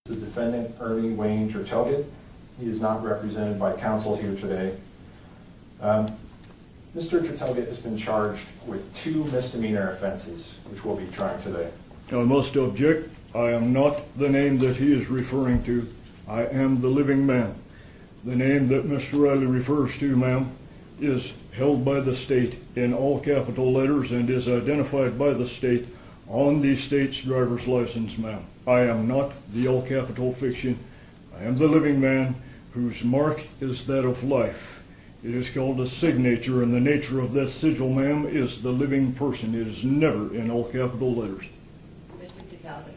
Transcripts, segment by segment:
The defendant, Ernie Wayne Tertelget. He is not represented by counsel here today. Mr. Tertelget has been charged with 2 misdemeanor offenses, which we'll be trying today. I must object. I am not the name that he is referring to. I am the living man. The name that Mr. Riley refers to, ma'am, is held by the state in all capital letters and is identified by the state on the state's driver's license, ma'am. I am not the all capital fiction. I am the living man whose mark is that of life. It is called a signature, and the nature of that sigil, ma'am, is the living person. It is never in all capital letters. Mr. Tertelget,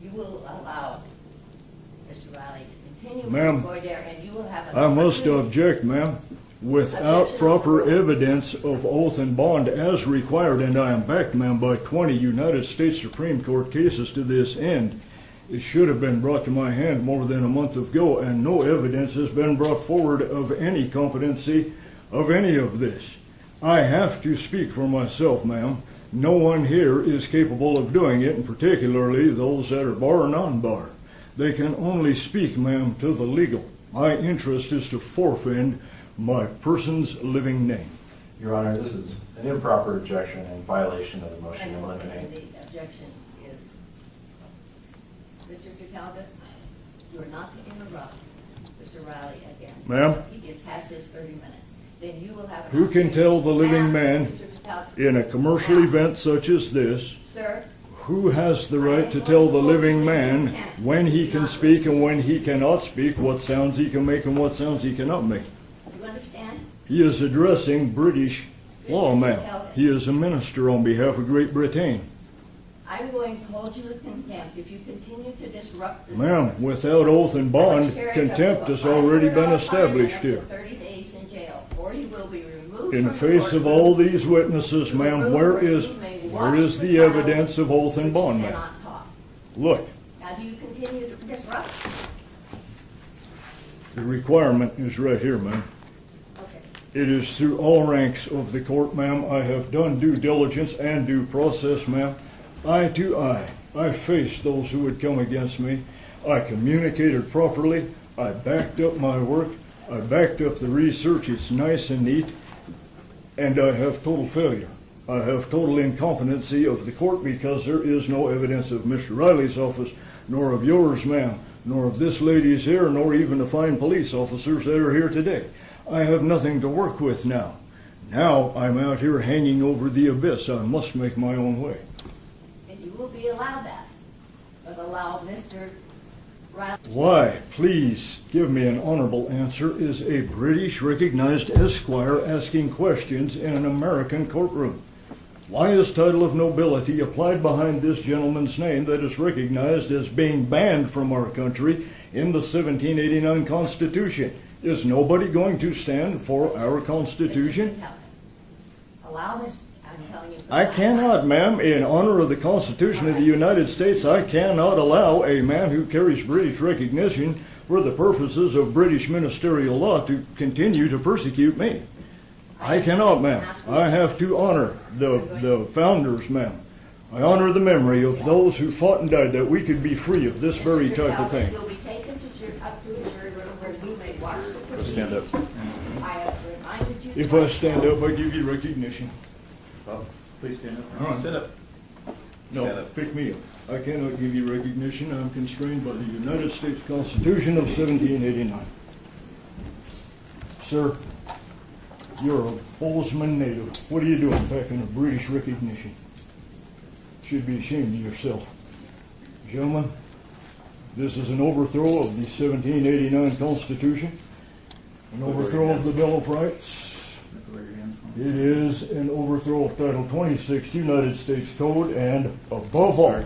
you will allow Mr. Riley to continue ma'am, with voir dire, and you will have I must object, ma'am. Without proper evidence of oath and bond as required, and I am backed, ma'am, by 20 United States Supreme Court cases to this end, it should have been brought to my hand more than a month ago, and no evidence has been brought forward of any competency of any of this. I have to speak for myself, ma'am. No one here is capable of doing it, and particularly those that are bar or non-bar. They can only speak, ma'am, to the legal. My interest is to forfend my person's living name. Your Honor, this is an improper objection in violation of the motion to eliminate. The objection is, Mr. Tertelget, you are not to interrupt Mr. Riley again. Ma'am? He has his 30 minutes. Then you will have an Who can tell the living man Mr. Tertelget, in a commercial event such as this, sir, who has the right to tell the living man when he can speak and when he cannot speak, what sounds he can make and what sounds he cannot make? you understand? He is addressing British law, ma'am. He is a minister on behalf of Great Britain. I'm going to hold you in contempt if you continue to disrupt this. Ma'am, without oath and bond, contempt has already been established here. 30 days in jail, or you will be removed In the from the face of all courtroom. these witnesses, ma'am, where is the evidence of oath and bond, ma'am? Cannot talk. Look, Now, do you continue to disrupt? the requirement is right here, ma'am. Okay. It is through all ranks of the court, ma'am. I have done due diligence and due process, ma'am. Eye to eye. I faced those who would come against me. I communicated properly. I backed up my work. I backed up the research. It's nice and neat. And I have total failure. I have total incompetency of the court because there is no evidence of Mr. Riley's office, nor of yours, ma'am, nor of this lady's here, nor even the fine police officers that are here today. I have nothing to work with now. Now I'm out here hanging over the abyss. I must make my own way. And you will be allowed that. But allow Mr. Riley. Why, please give me an honorable answer, is a British recognized esquire asking questions in an American courtroom? Why is title of nobility applied behind this gentleman's name that is recognized as being banned from our country in the 1789 Constitution? Is nobody going to stand for our Constitution? Allow this. I'm telling you. I cannot, ma'am. In honor of the Constitution of the United States, I cannot allow a man who carries British recognition for the purposes of British ministerial law to continue to persecute me. I cannot, ma'am. I have to honor the founders, ma'am. I honor the memory of those who fought and died that we could be free of this very type of thing. You'll be taken up to a jury room where you may watch the proceedings. Stand up. I have reminded you. If I stand up, I give you recognition. Well, please stand up. All right. Stand up. No, Stand up. pick me up. I cannot give you recognition. I'm constrained by the United States Constitution of 1789. Sir, you're a Bozeman native. What are you doing packing a British recognition? Should be ashamed of yourself. Gentlemen, this is an overthrow of the 1789 Constitution, an overthrow of the Bill of Rights. It is an overthrow of Title 26 United States Code, and above all,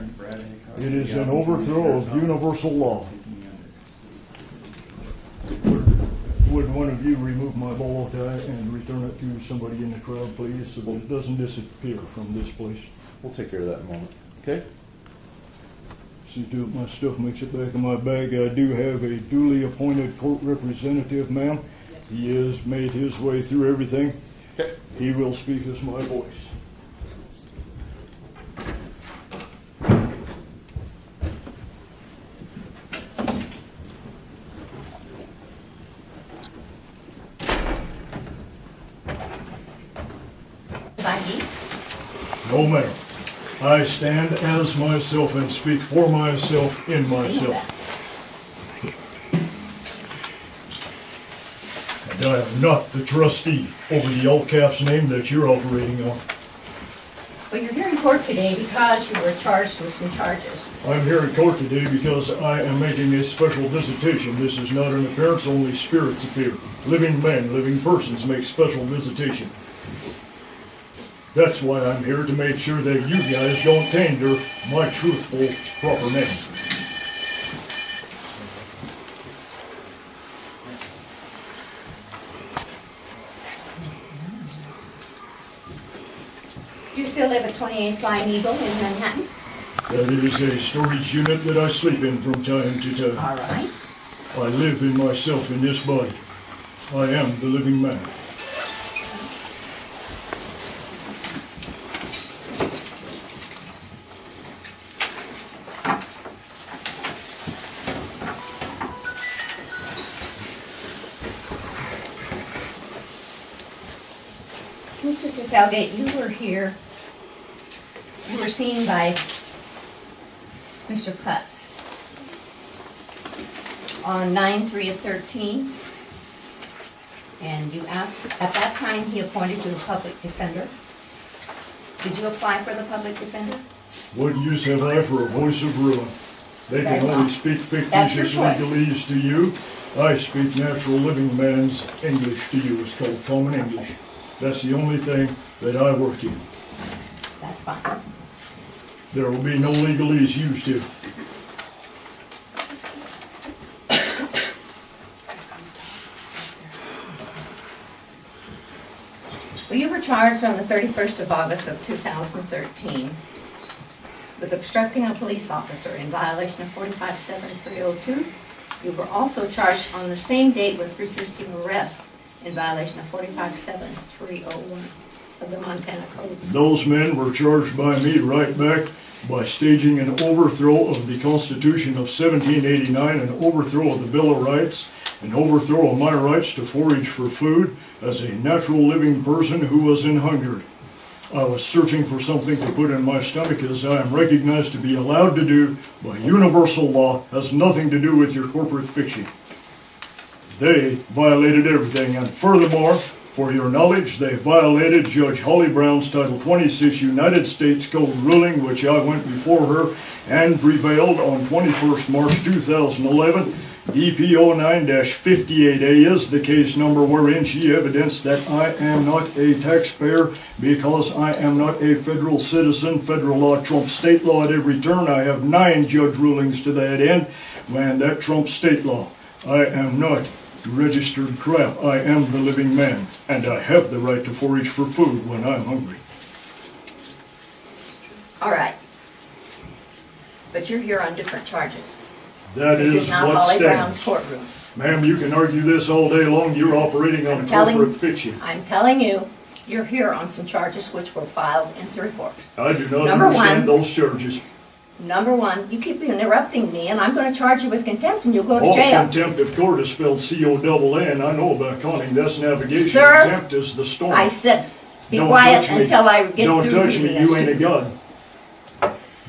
it is an overthrow of universal law. Would one of you remove my bolo tie and return it to somebody in the crowd, please, so that it doesn't disappear from this place? We'll take care of that in a moment. Okay? See to it my stuff makes it back in my bag. I do have a duly appointed court representative, ma'am. He has made his way through everything. Okay. He will speak as my voice. No, ma'am. I stand as myself and speak for myself in myself. And I am not the trustee over the all caps name that you're operating on. Well, you're here in court today because you were charged with some charges. I'm here in court today because I am making a special visitation. This is not an appearance, only spirits appear. Living men, living persons make special visitation. That's why I'm here, to make sure that you guys don't tander my truthful, proper name. Do you still live at 28 Flying Eagle in Manhattan? That is a storage unit that I sleep in from time to time. All right. I live in myself in this body. I am the living man. Mr. Falgate, you were here. You were seen by Mr. Cutts on 9/3/13, and you asked, at that time he appointed you a public defender. Did you apply for the public defender? What use have I for a voice of ruin? They can Very well. only speak That's your fictitious choice. legalese to you. I speak natural living man's English to you. It's called common English. That's the only thing that I work in. That's fine. There will be no legalese used here. Well, you were charged on the 31st of August of 2013 with obstructing a police officer in violation of 45-7302. You were also charged on the same date with resisting arrest in violation of 45-7301 of the Montana Code. Those men were charged by me right back by staging an overthrow of the Constitution of 1789, an overthrow of the Bill of Rights, an overthrow of my rights to forage for food as a natural living person who was in hunger. I was searching for something to put in my stomach, as I am recognized to be allowed to do by universal law. Has nothing to do with your corporate fiction. They violated everything, and furthermore, for your knowledge, they violated Judge Holly Brown's Title 26 United States Code ruling, which I went before her and prevailed on 21st March 2011. DPO 9-58A is the case number wherein she evidenced that I am not a taxpayer because I am not a federal citizen. Federal law trumps state law at every turn. I have 9 judge rulings to that end, and that trumps state law. I am not registered crap. I am the living man, and I have the right to forage for food when I'm hungry. All right. But you're here on different charges. That This is is not what Holly Brown's stands. courtroom. Ma'am, you can argue this all day long. You're operating on corporate fiction. I'm telling you, you're here on some charges which were filed in Three Forks. I do not Number understand one. those charges. Number one, you keep interrupting me, and I'm going to charge you with contempt, and you'll go to All jail. contempt of court is spelled C-O-double-N. I know about conning. That's navigation. Sir, Contempt is the storm. I said, be Don't quiet touch me. until I get Don't through touch reading me. this You ain't to a god.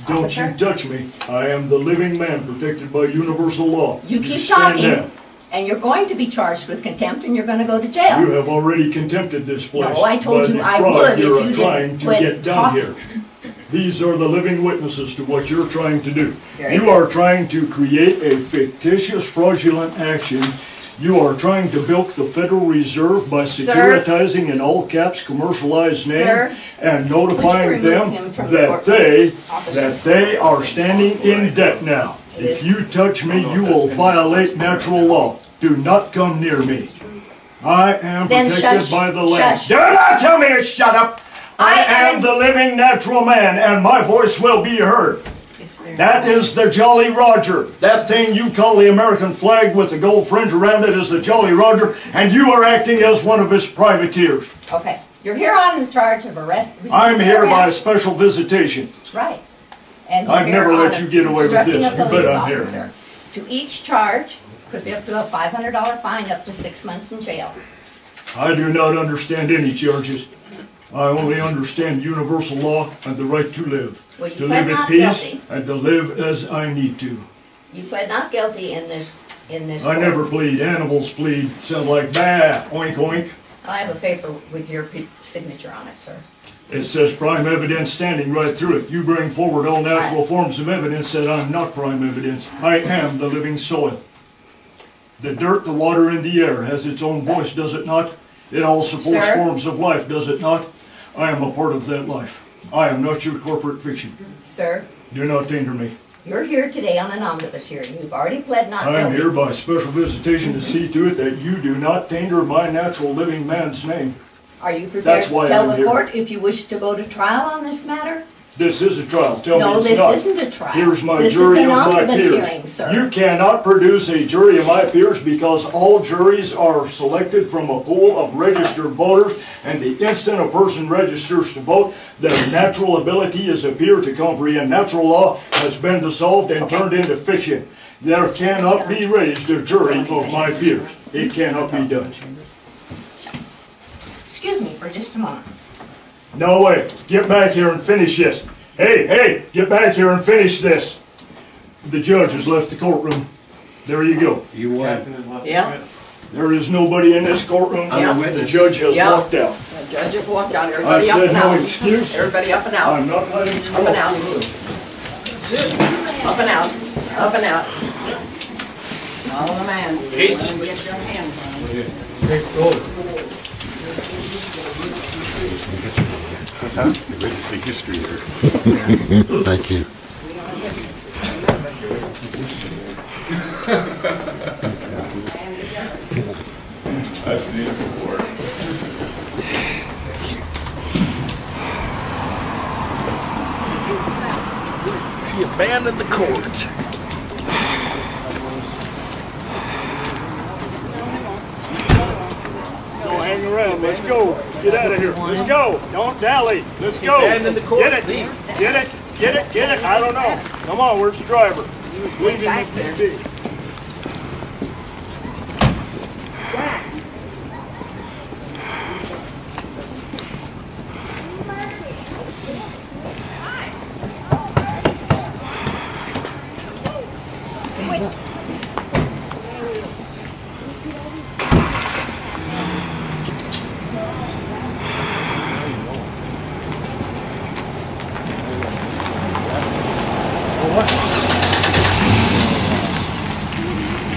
Don't Officer? you touch me. I am the living man protected by universal law. You keep stand talking, down. and you're going to be charged with contempt, and you're going to go to You jail. have already contempted this place. No, I told by you the I fraud would if you're you trying didn't to quit get done talking. here. These are the living witnesses to what you're trying to do. Very You good. are trying to create a fictitious, fraudulent action. You are trying to bilk the Federal Reserve by Sir? securitizing in all caps commercialized name Sir? and Would notifying you remove them him from the that courtroom? they are standing in debt now. If you touch me, you will violate natural law. Do not come near me. I am Then protected shush, by the land. shush. Do not tell me to shut up. I am am- the living natural man, and my voice will be heard. That is the Jolly Roger. That thing you call the American flag with the gold fringe around it is the Jolly Roger, and you are acting as one of his privateers. Okay, you're here on the charge of arrest. I'm resisting here by a arrest. special visitation. Right. And you're I've here never on let you get away with obstructing this. a You bet police I'm here. officer. To each charge, could be up to a $500 fine, up to 6 months in jail. I do not understand any charges. I only understand universal law and the right to live. Well, you To pled live at not peace guilty. and to live as I need to. You pled not guilty in this I court. never plead. Animals plead. Sound like bah, oink oink. I have a paper with your signature on it, sir. It says prime evidence standing right through it. You bring forward all natural Right. forms of evidence that I'm not prime evidence. I am the living soil. The dirt, the water, and the air has its own voice, does it not? It all supports Sir? forms of life, does it not? I am a part of that life. I am not your corporate fiction. Sir, Do not taint me. you're here today on an omnibus hearing. You've already pled not I am guilty. here by special visitation to see to it that you do not tainter my natural living man's name. Are you prepared That's to why tell I'm the here. court if you wish to go to trial on this matter? This is a trial. Tell No, me it's this not. isn't a trial. Here's my This is jury an of my omnibus peers. hearing, sir. You cannot produce a jury of my peers because all juries are selected from a pool of registered voters, and the instant a person registers to vote, their natural ability as a peer to comprehend natural law has been dissolved and turned into fiction. There cannot be raised a jury of my peers. It cannot be done. Excuse me for just a moment. No way. Get back here and finish this. Hey, get back here and finish this. The judge has left the courtroom. There you go. You won. Yeah, There is nobody in this courtroom. I'm a The witness. judge has Yeah. walked out. the judge has walked out, I everybody up said and no out. excuse. Everybody up and out, I'm not letting you Up and out. walk. up and out, up and out. Follow the man. Case dismissed. Get your hand. What's that? You're ready to see history here. Thank you. I've seen it before. She abandoned the court. No, hang around. Let's go. Get out of here. Let's go. Don't dally. Let's go. Abandon the court. Get it. Get it. Get it. Get it. I don't know. Come on. Where's the driver? Leave him with me.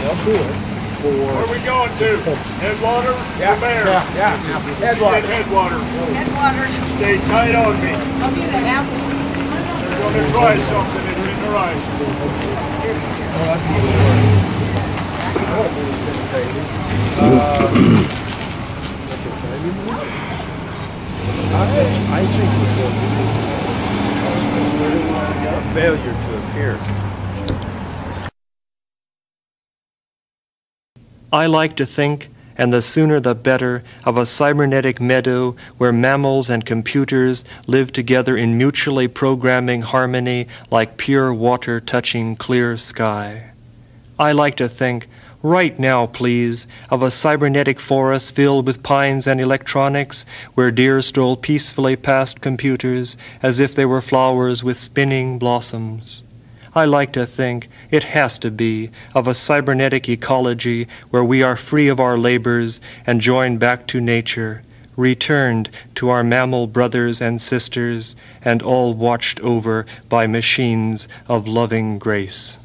Where are we going to? Headwater? Yeah. Bear? Yeah. Headwater. Headwater. Headwaters. Stay tight on me. Yeah. They're going to try something. It's in their eyes. I think it was a failure to appear. I like to think, and the sooner the better, of a cybernetic meadow where mammals and computers live together in mutually programming harmony like pure water touching clear sky. I like to think, right now please, of a cybernetic forest filled with pines and electronics where deer stroll peacefully past computers as if they were flowers with spinning blossoms. I like to think, it has to be, of a cybernetic ecology where we are free of our labors and joined back to nature, returned to our mammal brothers and sisters, and all watched over by machines of loving grace.